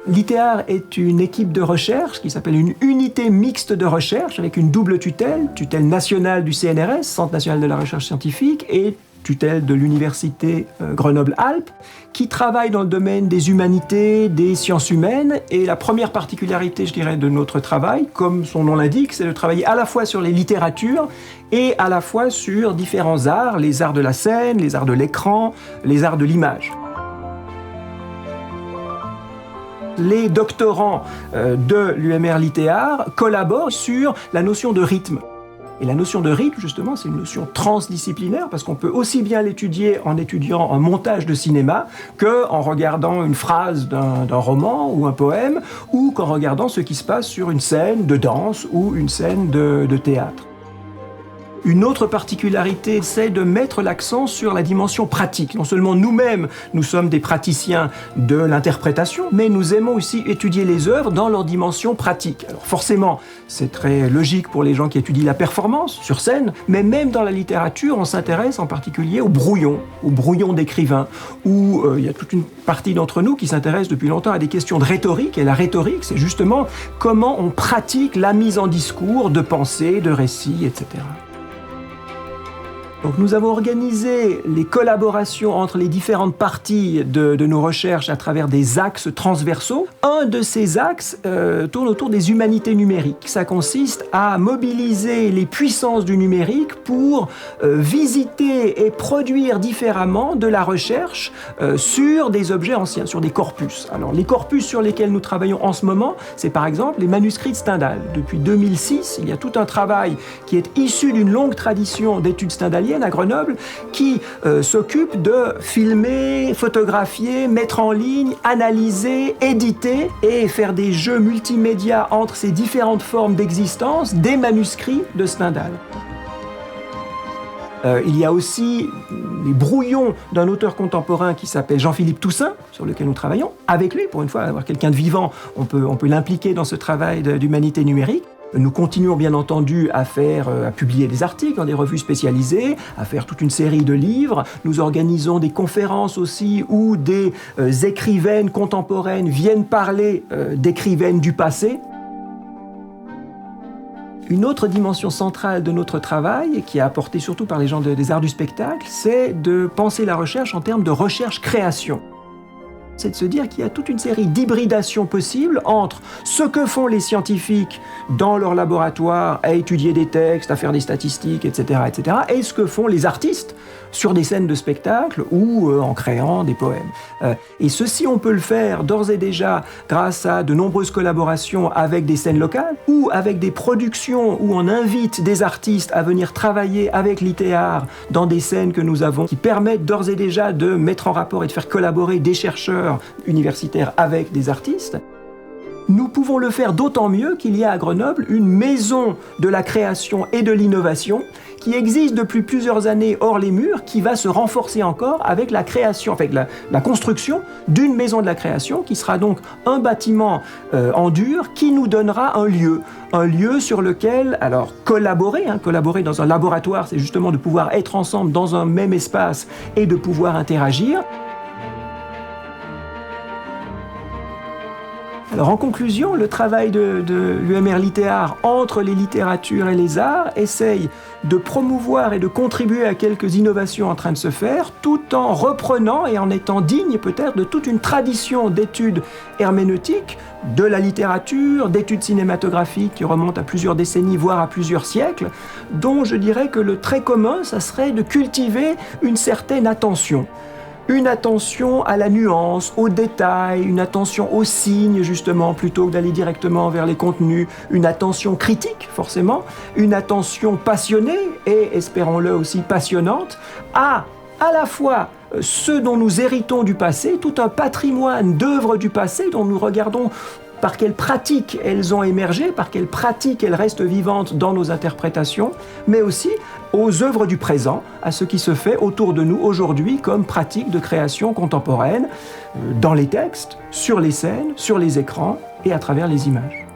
L'ITEAR est une équipe de recherche qui s'appelle une unité mixte de recherche avec une double tutelle nationale du CNRS, Centre national de la recherche scientifique, et tutelle de l'université Grenoble-Alpes, qui travaille dans le domaine des humanités, des sciences humaines. Et la première particularité, je dirais, de notre travail, comme son nom l'indique, c'est de travailler à la fois sur les littératures et à la fois sur différents arts, les arts de la scène, les arts de l'écran, les arts de l'image. Les doctorants de l'UMR Litéar collaborent sur la notion de rythme. Et la notion de rythme, justement, c'est une notion transdisciplinaire parce qu'on peut aussi bien l'étudier en étudiant un montage de cinéma qu'en regardant une phrase d'un roman ou un poème ou qu'en regardant ce qui se passe sur une scène de danse ou une scène de théâtre. Une autre particularité, c'est de mettre l'accent sur la dimension pratique. Non seulement nous-mêmes, nous sommes des praticiens de l'interprétation, mais nous aimons aussi étudier les œuvres dans leur dimension pratique. Alors forcément, c'est très logique pour les gens qui étudient la performance sur scène, mais même dans la littérature, on s'intéresse en particulier au brouillon d'écrivain, où il y a toute une partie d'entre nous qui s'intéresse depuis longtemps à des questions de rhétorique, et la rhétorique, c'est justement comment on pratique la mise en discours de pensées, de récits, etc. Donc nous avons organisé les collaborations entre les différentes parties de nos recherches à travers des axes transversaux. Un de ces axes tourne autour des humanités numériques. Ça consiste à mobiliser les puissances du numérique pour visiter et produire différemment de la recherche sur des objets anciens, sur des corpus. Alors les corpus sur lesquels nous travaillons en ce moment, c'est par exemple les manuscrits de Stendhal. Depuis 2006, il y a tout un travail qui est issu d'une longue tradition d'études stendhaliennes à Grenoble, qui s'occupe de filmer, photographier, mettre en ligne, analyser, éditer et faire des jeux multimédia entre ces différentes formes d'existence des manuscrits de Stendhal. Il y a aussi les brouillons d'un auteur contemporain qui s'appelle Jean-Philippe Toussaint, sur lequel nous travaillons. Avec lui, pour une fois, avoir quelqu'un de vivant, on peut l'impliquer dans ce travail d'humanité numérique. Nous continuons bien entendu à publier des articles dans des revues spécialisées, à faire toute une série de livres. Nous organisons des conférences aussi où des écrivaines contemporaines viennent parler d'écrivaines du passé. Une autre dimension centrale de notre travail, qui est apportée surtout par les gens des arts du spectacle, c'est de penser la recherche en termes de recherche-création. C'est de se dire qu'il y a toute une série d'hybridations possibles entre ce que font les scientifiques dans leur laboratoire à étudier des textes, à faire des statistiques, etc., et ce que font les artistes sur des scènes de spectacle ou en créant des poèmes. Et ceci, on peut le faire d'ores et déjà grâce à de nombreuses collaborations avec des scènes locales ou avec des productions où on invite des artistes à venir travailler avec l'ITEAR dans des scènes que nous avons qui permettent d'ores et déjà de mettre en rapport et de faire collaborer des chercheurs universitaires avec des artistes. Nous pouvons le faire d'autant mieux qu'il y a à Grenoble une maison de la création et de l'innovation qui existe depuis plusieurs années hors les murs, qui va se renforcer encore avec la création, avec la construction d'une maison de la création, qui sera donc un bâtiment en dur, qui nous donnera un lieu sur lequel, alors collaborer dans un laboratoire, c'est justement de pouvoir être ensemble dans un même espace et de pouvoir interagir. Alors en conclusion, le travail de l'UMR Litéar entre les littératures et les arts essaye de promouvoir et de contribuer à quelques innovations en train de se faire, tout en reprenant et en étant digne peut-être de toute une tradition d'études herméneutiques, de la littérature, d'études cinématographiques qui remontent à plusieurs décennies, voire à plusieurs siècles, dont je dirais que le trait commun, ça serait de cultiver une certaine attention. Une attention à la nuance, aux détails, une attention aux signes, justement, plutôt que d'aller directement vers les contenus, une attention critique, forcément, une attention passionnée et, espérons-le aussi, passionnante, à la fois ce dont nous héritons du passé, tout un patrimoine d'œuvres du passé dont nous regardons par quelles pratiques elles ont émergé, par quelles pratiques elles restent vivantes dans nos interprétations, mais aussi aux œuvres du présent, à ce qui se fait autour de nous aujourd'hui comme pratique de création contemporaine, dans les textes, sur les scènes, sur les écrans et à travers les images.